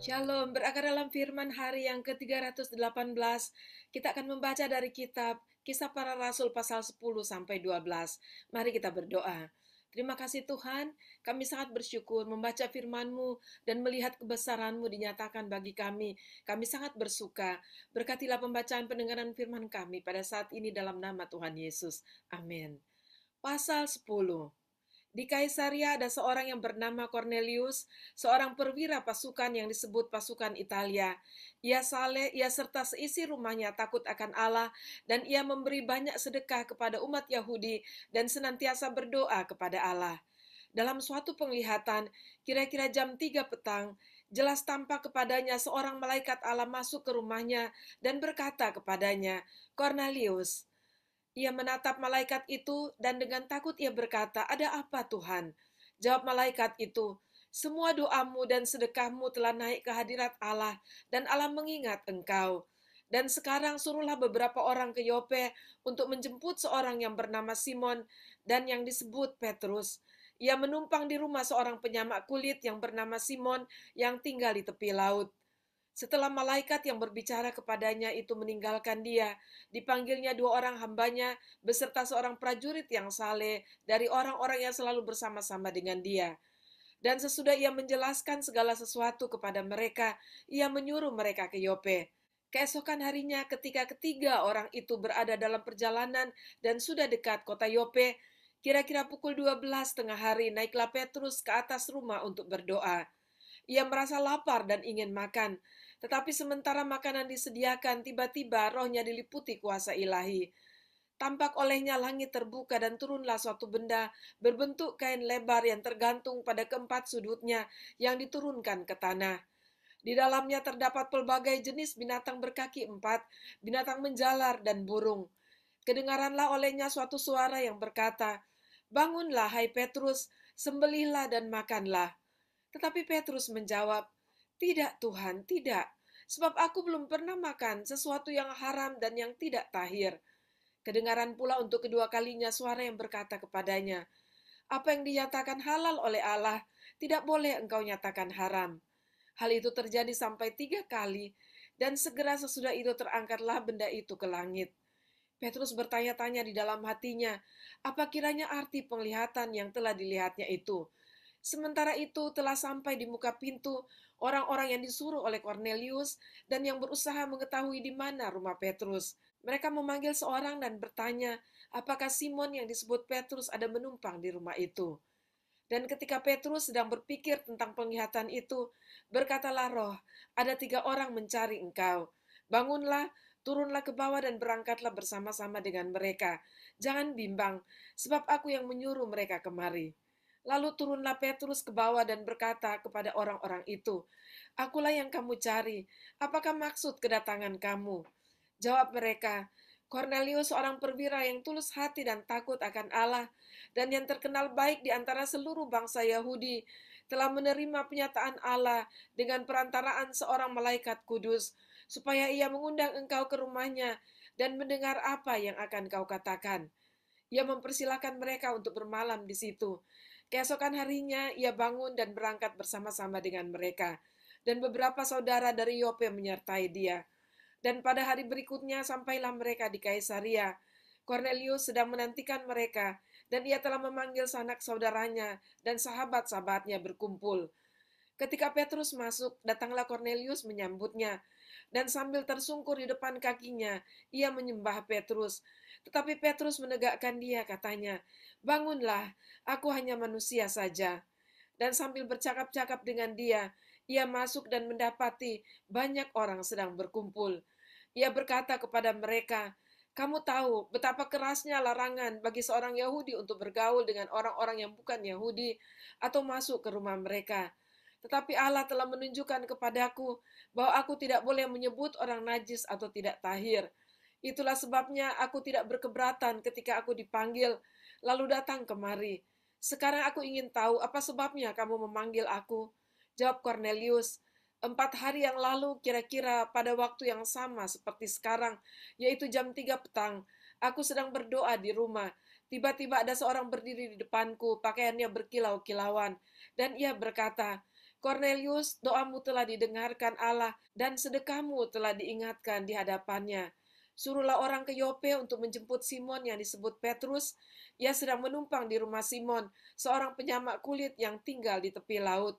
Shalom, berakar dalam firman hari yang ke-318, kita akan membaca dari kitab Kisah Para Rasul pasal 10 sampai 12. Mari kita berdoa. Terima kasih Tuhan, kami sangat bersyukur membaca firman-Mu dan melihat kebesaran-Mu dinyatakan bagi kami. Kami sangat bersuka. Berkatilah pembacaan pendengaran firman kami pada saat ini dalam nama Tuhan Yesus. Amin. Pasal 10. Di Kaisaria ada seorang yang bernama Cornelius, seorang perwira pasukan yang disebut pasukan Italia. Ia saleh, ia serta seisi rumahnya takut akan Allah, dan ia memberi banyak sedekah kepada umat Yahudi dan senantiasa berdoa kepada Allah. Dalam suatu penglihatan, kira-kira jam 3 petang, jelas tampak kepadanya seorang malaikat Allah masuk ke rumahnya dan berkata kepadanya, "Cornelius." Ia menatap malaikat itu dan dengan takut ia berkata, "Ada apa Tuhan?" Jawab malaikat itu, "Semua doamu dan sedekahmu telah naik ke hadirat Allah dan Allah mengingat engkau. Dan sekarang suruhlah beberapa orang ke Yope untuk menjemput seorang yang bernama Simon dan yang disebut Petrus. Ia menumpang di rumah seorang penyamak kulit yang bernama Simon yang tinggal di tepi laut." Setelah malaikat yang berbicara kepadanya itu meninggalkan dia, dipanggilnya dua orang hambanya beserta seorang prajurit yang saleh dari orang-orang yang selalu bersama-sama dengan dia. Dan sesudah ia menjelaskan segala sesuatu kepada mereka, ia menyuruh mereka ke Yope. Keesokan harinya ketika ketiga orang itu berada dalam perjalanan dan sudah dekat kota Yope, kira-kira pukul 12 tengah hari naiklah Petrus ke atas rumah untuk berdoa. Ia merasa lapar dan ingin makan, tetapi sementara makanan disediakan, tiba-tiba rohnya diliputi kuasa ilahi. Tampak olehnya langit terbuka dan turunlah suatu benda berbentuk kain lebar yang tergantung pada keempat sudutnya yang diturunkan ke tanah. Di dalamnya terdapat pelbagai jenis binatang berkaki empat, binatang menjalar dan burung. Kedengaranlah olehnya suatu suara yang berkata, "Bangunlah, hai Petrus, sembelihlah dan makanlah." Tetapi Petrus menjawab, "Tidak Tuhan, tidak, sebab aku belum pernah makan sesuatu yang haram dan yang tidak tahir." Kedengaran pula untuk kedua kalinya suara yang berkata kepadanya, "Apa yang dinyatakan halal oleh Allah, tidak boleh engkau nyatakan haram." Hal itu terjadi sampai 3 kali, dan segera sesudah itu terangkatlah benda itu ke langit. Petrus bertanya-tanya di dalam hatinya, apa kiranya arti penglihatan yang telah dilihatnya itu. Sementara itu telah sampai di muka pintu orang-orang yang disuruh oleh Cornelius dan yang berusaha mengetahui di mana rumah Petrus. Mereka memanggil seorang dan bertanya, apakah Simon yang disebut Petrus ada menumpang di rumah itu. Dan ketika Petrus sedang berpikir tentang penglihatan itu, berkatalah roh, ada 3 orang mencari engkau. Bangunlah, turunlah ke bawah dan berangkatlah bersama-sama dengan mereka. Jangan bimbang, sebab aku yang menyuruh mereka kemari. Lalu turunlah Petrus ke bawah dan berkata kepada orang-orang itu, "Akulah yang kamu cari. Apakah maksud kedatangan kamu?" Jawab mereka, "Cornelius seorang perwira yang tulus hati dan takut akan Allah, dan yang terkenal baik di antara seluruh bangsa Yahudi, telah menerima penyataan Allah dengan perantaraan seorang malaikat kudus, supaya ia mengundang engkau ke rumahnya dan mendengar apa yang akan kau katakan." Ia mempersilahkan mereka untuk bermalam di situ. Keesokan harinya ia bangun dan berangkat bersama-sama dengan mereka. Dan beberapa saudara dari Yope menyertai dia. Dan pada hari berikutnya sampailah mereka di Kaisaria. Cornelius sedang menantikan mereka, dan ia telah memanggil sanak saudaranya dan sahabat-sahabatnya berkumpul. Ketika Petrus masuk, datanglah Cornelius menyambutnya, dan sambil tersungkur di depan kakinya, ia menyembah Petrus. Tetapi Petrus menegakkan dia, katanya, "Bangunlah, aku hanya manusia saja." Dan sambil bercakap-cakap dengan dia, ia masuk dan mendapati banyak orang sedang berkumpul. Ia berkata kepada mereka, "Kamu tahu betapa kerasnya larangan bagi seorang Yahudi untuk bergaul dengan orang-orang yang bukan Yahudi atau masuk ke rumah mereka. Tetapi Allah telah menunjukkan kepadaku bahwa aku tidak boleh menyebut orang najis atau tidak tahir. Itulah sebabnya aku tidak berkeberatan ketika aku dipanggil, lalu datang kemari. Sekarang aku ingin tahu apa sebabnya kamu memanggil aku." Jawab Cornelius, "4 hari yang lalu, kira-kira pada waktu yang sama seperti sekarang, yaitu jam 3 petang, aku sedang berdoa di rumah. Tiba-tiba ada seorang berdiri di depanku, pakaiannya berkilau-kilauan, dan ia berkata, Cornelius, doamu telah didengarkan Allah dan sedekahmu telah diingatkan di hadapannya. Suruhlah orang ke Yope untuk menjemput Simon yang disebut Petrus. Ia sedang menumpang di rumah Simon, seorang penyamak kulit yang tinggal di tepi laut.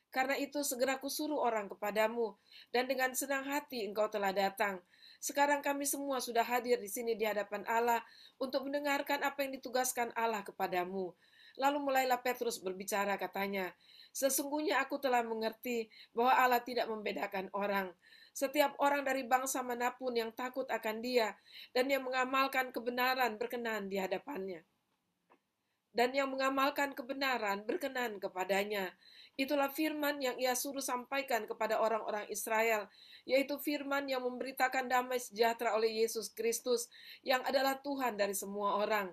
Karena itu segera kusuruh orang kepadamu, dan dengan senang hati engkau telah datang. Sekarang kami semua sudah hadir di sini di hadapan Allah untuk mendengarkan apa yang ditugaskan Allah kepadamu. Lalu mulailah Petrus berbicara, katanya, sesungguhnya aku telah mengerti bahwa Allah tidak membedakan orang. Setiap orang dari bangsa manapun yang takut akan Dia dan yang mengamalkan kebenaran berkenan di hadapannya. Dan yang mengamalkan kebenaran berkenan kepadanya. Itulah firman yang ia suruh sampaikan kepada orang-orang Israel, yaitu firman yang memberitakan damai sejahtera oleh Yesus Kristus, yang adalah Tuhan dari semua orang.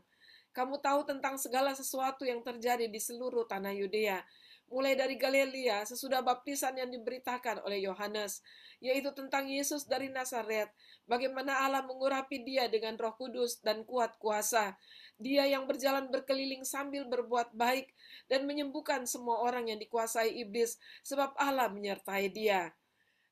Kamu tahu tentang segala sesuatu yang terjadi di seluruh tanah Yudea, mulai dari Galilea sesudah baptisan yang diberitakan oleh Yohanes, yaitu tentang Yesus dari Nazaret, bagaimana Allah mengurapi dia dengan Roh Kudus dan kuat kuasa. Dia yang berjalan berkeliling sambil berbuat baik dan menyembuhkan semua orang yang dikuasai iblis, sebab Allah menyertai dia.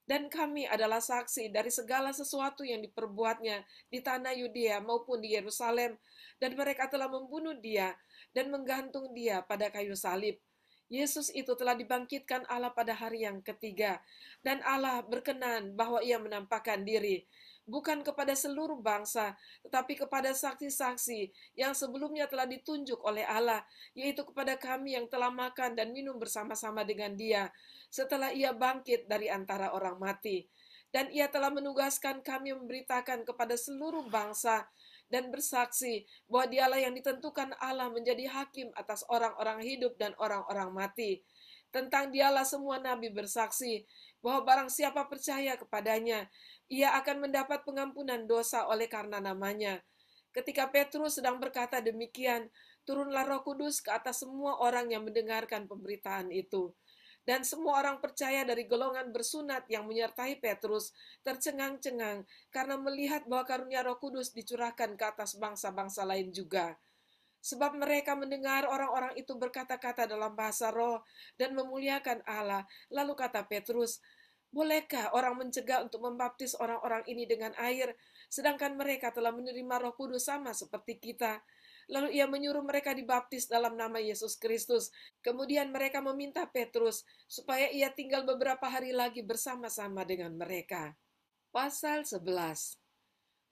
Dan kami adalah saksi dari segala sesuatu yang diperbuatnya di tanah Yudea maupun di Yerusalem, dan mereka telah membunuh dia dan menggantung dia pada kayu salib. Yesus itu telah dibangkitkan Allah pada hari yang ketiga, dan Allah berkenan bahwa ia menampakkan diri, bukan kepada seluruh bangsa, tetapi kepada saksi-saksi yang sebelumnya telah ditunjuk oleh Allah, yaitu kepada kami yang telah makan dan minum bersama-sama dengan dia, setelah ia bangkit dari antara orang mati. Dan ia telah menugaskan kami memberitakan kepada seluruh bangsa dan bersaksi bahwa dialah yang ditentukan Allah menjadi hakim atas orang-orang hidup dan orang-orang mati. Tentang dialah semua nabi bersaksi bahwa barang siapa percaya kepadanya, ia akan mendapat pengampunan dosa oleh karena namanya. Ketika Petrus sedang berkata demikian, turunlah Roh Kudus ke atas semua orang yang mendengarkan pemberitaan itu. Dan semua orang percaya dari golongan bersunat yang menyertai Petrus tercengang-cengang karena melihat bahwa karunia Roh Kudus dicurahkan ke atas bangsa-bangsa lain juga. Sebab mereka mendengar orang-orang itu berkata-kata dalam bahasa roh dan memuliakan Allah. Lalu kata Petrus, bolehkah orang mencegah untuk membaptis orang-orang ini dengan air, sedangkan mereka telah menerima Roh Kudus sama seperti kita? Lalu ia menyuruh mereka dibaptis dalam nama Yesus Kristus. Kemudian mereka meminta Petrus supaya ia tinggal beberapa hari lagi bersama-sama dengan mereka. Pasal 11.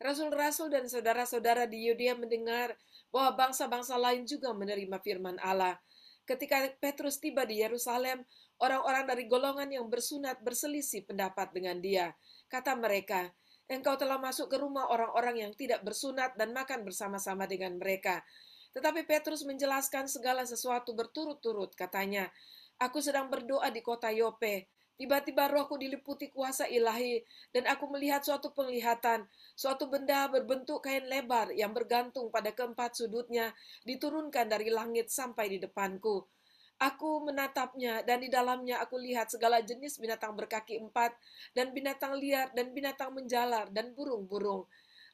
Rasul-rasul dan saudara-saudara di Yudea mendengar bahwa bangsa-bangsa lain juga menerima firman Allah. Ketika Petrus tiba di Yerusalem, orang-orang dari golongan yang bersunat berselisih pendapat dengan dia. Kata mereka, engkau telah masuk ke rumah orang-orang yang tidak bersunat dan makan bersama-sama dengan mereka. Tetapi Petrus menjelaskan segala sesuatu berturut-turut, katanya, aku sedang berdoa di kota Yope. Tiba-tiba rohku diliputi kuasa ilahi, dan aku melihat suatu penglihatan, suatu benda berbentuk kain lebar yang bergantung pada keempat sudutnya, diturunkan dari langit sampai di depanku. Aku menatapnya, dan di dalamnya aku lihat segala jenis binatang berkaki empat, dan binatang liar, dan binatang menjalar, dan burung-burung.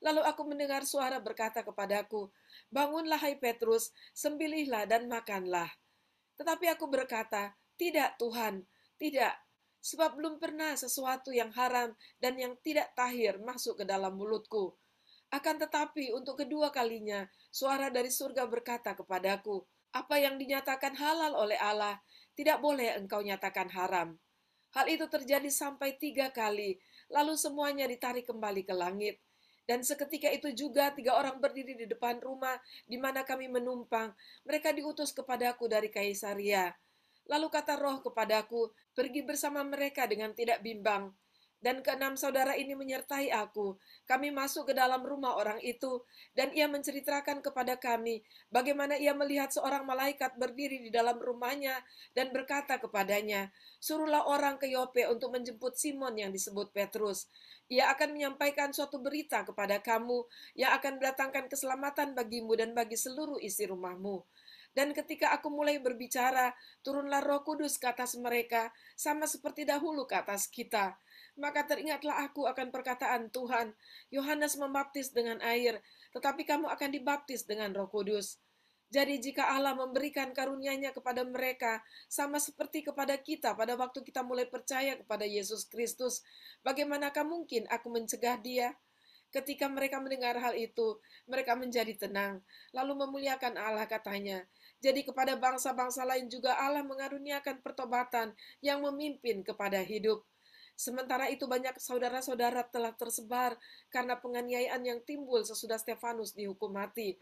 Lalu aku mendengar suara berkata kepadaku, bangunlah hai Petrus, sembelihlah dan makanlah. Tetapi aku berkata, tidak Tuhan, tidak, sebab belum pernah sesuatu yang haram dan yang tidak tahir masuk ke dalam mulutku. Akan tetapi untuk kedua kalinya, suara dari surga berkata kepadaku, apa yang dinyatakan halal oleh Allah, tidak boleh engkau nyatakan haram. Hal itu terjadi sampai 3 kali, lalu semuanya ditarik kembali ke langit. Dan seketika itu juga 3 orang berdiri di depan rumah di mana kami menumpang. Mereka diutus kepadaku dari Kaisaria. Lalu kata Roh kepadaku, pergi bersama mereka dengan tidak bimbang. Dan keenam saudara ini menyertai aku. Kami masuk ke dalam rumah orang itu, dan ia menceritakan kepada kami bagaimana ia melihat seorang malaikat berdiri di dalam rumahnya dan berkata kepadanya, suruhlah orang ke Yope untuk menjemput Simon yang disebut Petrus. Ia akan menyampaikan suatu berita kepada kamu yang akan mendatangkan keselamatan bagimu dan bagi seluruh isi rumahmu. Dan ketika aku mulai berbicara, turunlah Roh Kudus ke atas mereka, sama seperti dahulu ke atas kita. Maka teringatlah aku akan perkataan Tuhan, Yohanes membaptis dengan air, tetapi kamu akan dibaptis dengan Roh Kudus. Jadi jika Allah memberikan karunia-Nya kepada mereka, sama seperti kepada kita pada waktu kita mulai percaya kepada Yesus Kristus, bagaimanakah mungkin aku mencegah dia? Ketika mereka mendengar hal itu, mereka menjadi tenang, lalu memuliakan Allah katanya. Jadi kepada bangsa-bangsa lain juga Allah mengaruniakan pertobatan yang memimpin kepada hidup. Sementara itu banyak saudara-saudara telah tersebar karena penganiayaan yang timbul sesudah Stefanus dihukum mati.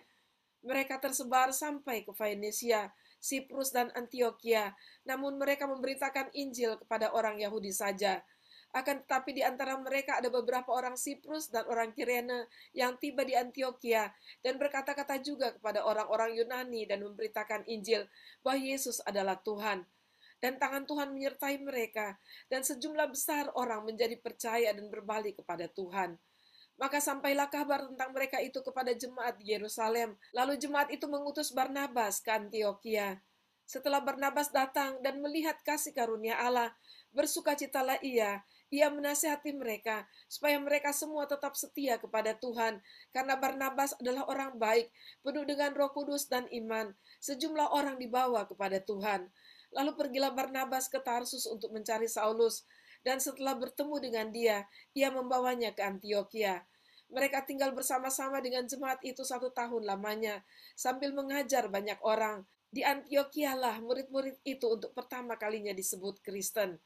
Mereka tersebar sampai ke Foenisia, Siprus, dan Antioquia, namun mereka memberitakan Injil kepada orang Yahudi saja. Akan tetapi di antara mereka ada beberapa orang Siprus dan orang Kirene yang tiba di Antioquia dan berkata-kata juga kepada orang-orang Yunani dan memberitakan Injil bahwa Yesus adalah Tuhan. Dan tangan Tuhan menyertai mereka, dan sejumlah besar orang menjadi percaya dan berbalik kepada Tuhan. Maka sampailah kabar tentang mereka itu kepada jemaat di Yerusalem. Lalu jemaat itu mengutus Barnabas ke Antioquia. Setelah Barnabas datang dan melihat kasih karunia Allah, bersukacitalah ia. Ia menasihati mereka supaya mereka semua tetap setia kepada Tuhan, karena Barnabas adalah orang baik, penuh dengan Roh Kudus dan iman. Sejumlah orang dibawa kepada Tuhan. Lalu pergilah Barnabas ke Tarsus untuk mencari Saulus, dan setelah bertemu dengan dia, ia membawanya ke Antioquia. Mereka tinggal bersama-sama dengan jemaat itu 1 tahun lamanya, sambil mengajar banyak orang. Di Antioquia lah murid-murid itu untuk pertama kalinya disebut Kristen.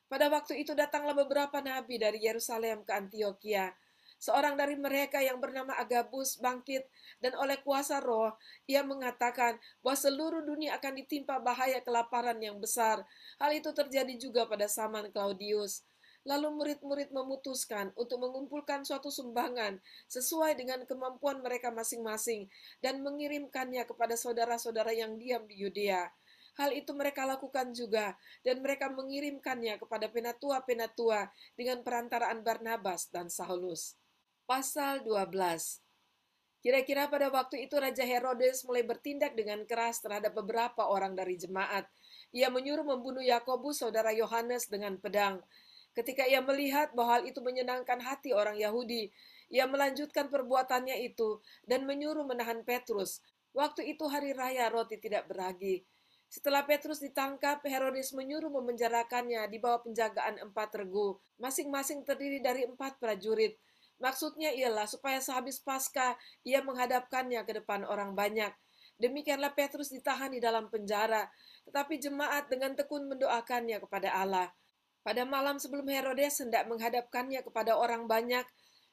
Pada waktu itu datanglah beberapa nabi dari Yerusalem ke Antioquia. Seorang dari mereka yang bernama Agabus bangkit, dan oleh kuasa roh, ia mengatakan bahwa seluruh dunia akan ditimpa bahaya kelaparan yang besar. Hal itu terjadi juga pada zaman Claudius. Lalu murid-murid memutuskan untuk mengumpulkan suatu sumbangan sesuai dengan kemampuan mereka masing-masing dan mengirimkannya kepada saudara-saudara yang diam di Yudea. Hal itu mereka lakukan juga, dan mereka mengirimkannya kepada penatua-penatua dengan perantaraan Barnabas dan Saulus. Pasal 12. Kira-kira pada waktu itu Raja Herodes mulai bertindak dengan keras terhadap beberapa orang dari jemaat. Ia menyuruh membunuh Yakobus saudara Yohanes dengan pedang. Ketika ia melihat bahwa hal itu menyenangkan hati orang Yahudi, ia melanjutkan perbuatannya itu dan menyuruh menahan Petrus. Waktu itu hari raya roti tidak beragi. Setelah Petrus ditangkap, Herodes menyuruh memenjarakannya di bawah penjagaan 4 regu, masing-masing terdiri dari 4 prajurit. Maksudnya ialah supaya sehabis Paskah ia menghadapkannya ke depan orang banyak. Demikianlah Petrus ditahan di dalam penjara, tetapi jemaat dengan tekun mendoakannya kepada Allah. Pada malam sebelum Herodes hendak menghadapkannya kepada orang banyak,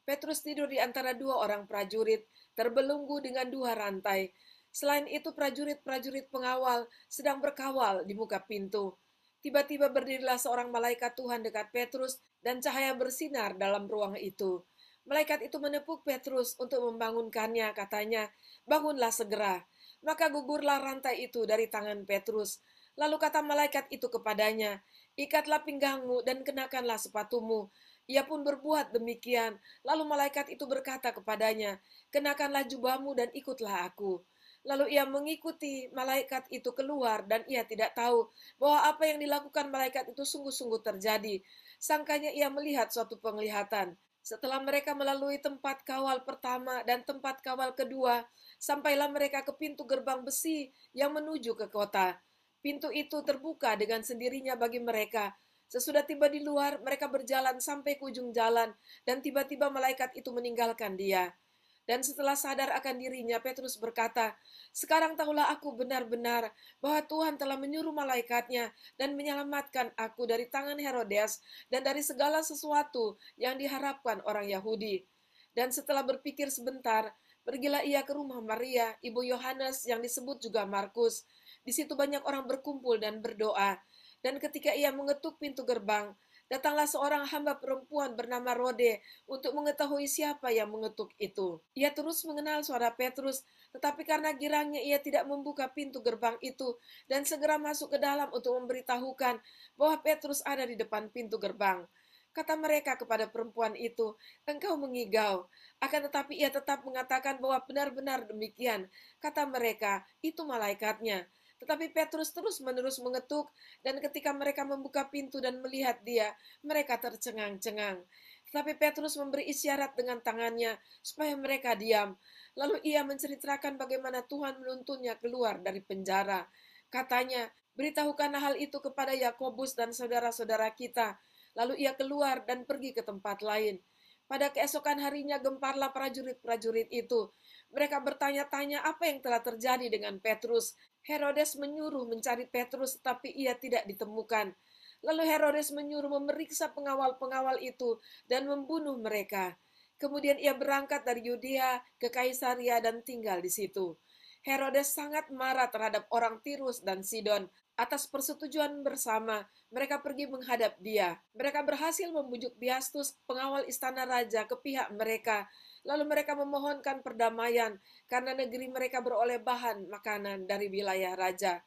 Petrus tidur di antara 2 orang prajurit, terbelenggu dengan 2 rantai. Selain itu prajurit-prajurit pengawal sedang berkawal di muka pintu. Tiba-tiba berdirilah seorang malaikat Tuhan dekat Petrus dan cahaya bersinar dalam ruang itu. Malaikat itu menepuk Petrus untuk membangunkannya, katanya, "Bangunlah segera." Maka gugurlah rantai itu dari tangan Petrus. Lalu kata malaikat itu kepadanya, "Ikatlah pinggangmu dan kenakanlah sepatumu." Ia pun berbuat demikian. Lalu malaikat itu berkata kepadanya, "Kenakanlah jubahmu dan ikutlah aku." Lalu ia mengikuti malaikat itu keluar, dan ia tidak tahu bahwa apa yang dilakukan malaikat itu sungguh-sungguh terjadi. Sangkanya ia melihat suatu penglihatan. Setelah mereka melalui tempat kawal pertama dan tempat kawal kedua, sampailah mereka ke pintu gerbang besi yang menuju ke kota. Pintu itu terbuka dengan sendirinya bagi mereka. Sesudah tiba di luar, mereka berjalan sampai ke ujung jalan, dan tiba-tiba malaikat itu meninggalkan dia. Dan setelah sadar akan dirinya, Petrus berkata, "Sekarang tahulah aku benar-benar bahwa Tuhan telah menyuruh malaikatnya dan menyelamatkan aku dari tangan Herodes dan dari segala sesuatu yang diharapkan orang Yahudi." Dan setelah berpikir sebentar, pergilah ia ke rumah Maria, ibu Yohanes yang disebut juga Markus. Di situ banyak orang berkumpul dan berdoa. Dan ketika ia mengetuk pintu gerbang, datanglah seorang hamba perempuan bernama Rode untuk mengetahui siapa yang mengetuk itu. Ia terus mengenal suara Petrus, tetapi karena girangnya ia tidak membuka pintu gerbang itu dan segera masuk ke dalam untuk memberitahukan bahwa Petrus ada di depan pintu gerbang. Kata mereka kepada perempuan itu, "Engkau mengigau." Akan tetapi ia tetap mengatakan bahwa benar-benar demikian. Kata mereka, "Itu malaikatnya." Tetapi Petrus terus-menerus mengetuk, dan ketika mereka membuka pintu dan melihat dia, mereka tercengang-cengang. Tetapi Petrus memberi isyarat dengan tangannya supaya mereka diam. Lalu ia menceritakan bagaimana Tuhan menuntunnya keluar dari penjara. Katanya, beritahukan hal itu kepada Yakobus dan saudara-saudara kita. Lalu ia keluar dan pergi ke tempat lain. Pada keesokan harinya gemparlah prajurit-prajurit itu. Mereka bertanya-tanya apa yang telah terjadi dengan Petrus. Herodes menyuruh mencari Petrus, tetapi ia tidak ditemukan. Lalu Herodes menyuruh memeriksa pengawal-pengawal itu dan membunuh mereka. Kemudian ia berangkat dari Yudea ke Kaisaria dan tinggal di situ. Herodes sangat marah terhadap orang Tirus dan Sidon. Atas persetujuan bersama, mereka pergi menghadap dia. Mereka berhasil membujuk Biastus, pengawal istana raja, ke pihak mereka. Lalu mereka memohonkan perdamaian karena negeri mereka beroleh bahan makanan dari wilayah raja.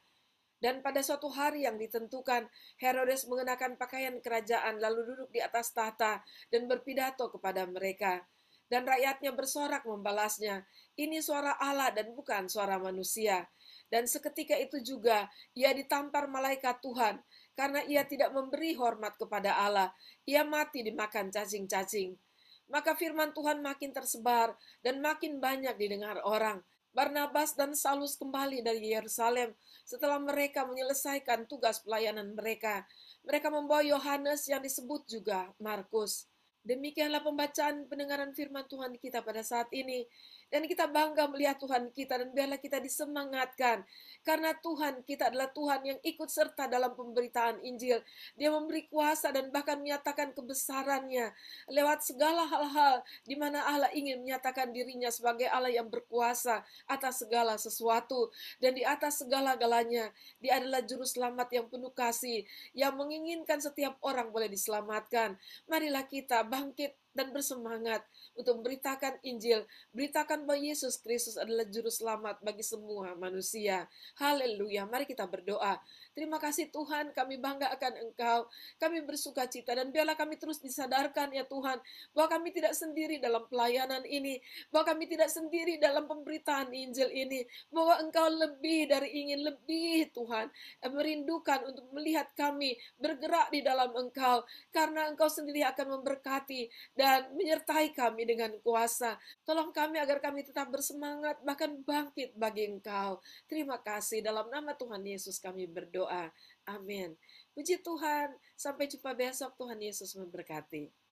Dan pada suatu hari yang ditentukan, Herodes mengenakan pakaian kerajaan lalu duduk di atas tahta dan berpidato kepada mereka. Dan rakyatnya bersorak membalasnya, ini suara Allah dan bukan suara manusia. Dan seketika itu juga ia ditampar malaikat Tuhan, karena ia tidak memberi hormat kepada Allah. Ia mati dimakan cacing-cacing. Maka firman Tuhan makin tersebar dan makin banyak didengar orang. Barnabas dan Saulus kembali dari Yerusalem setelah mereka menyelesaikan tugas pelayanan mereka. Mereka membawa Yohanes yang disebut juga Markus. Demikianlah pembacaan pendengaran firman Tuhan kita pada saat ini. Dan kita bangga melihat Tuhan kita, dan biarlah kita disemangatkan. Karena Tuhan kita adalah Tuhan yang ikut serta dalam pemberitaan Injil. Dia memberi kuasa dan bahkan menyatakan kebesarannya lewat segala hal-hal di mana Allah ingin menyatakan dirinya sebagai Allah yang berkuasa atas segala sesuatu. Dan di atas segala-galanya, Dia adalah juru selamat yang penuh kasih, yang menginginkan setiap orang boleh diselamatkan. Marilah kita bangkit dan bersemangat untuk memberitakan Injil, beritakan bahwa Yesus Kristus adalah juru selamat bagi semua manusia. Haleluya, mari kita berdoa. Terima kasih Tuhan, kami bangga akan Engkau, kami bersuka cita, dan biarlah kami terus disadarkan ya Tuhan, bahwa kami tidak sendiri dalam pelayanan ini, bahwa kami tidak sendiri dalam pemberitaan Injil ini, bahwa Engkau lebih dari ingin lebih Tuhan, merindukan untuk melihat kami bergerak di dalam Engkau, karena Engkau sendiri akan memberkati dan menyertai kami dengan kuasa. Tolong kami agar kami tetap bersemangat, bahkan bangkit bagi Engkau. Terima kasih, dalam nama Tuhan Yesus kami berdoa. Amin. Puji Tuhan, sampai jumpa besok. Tuhan Yesus memberkati.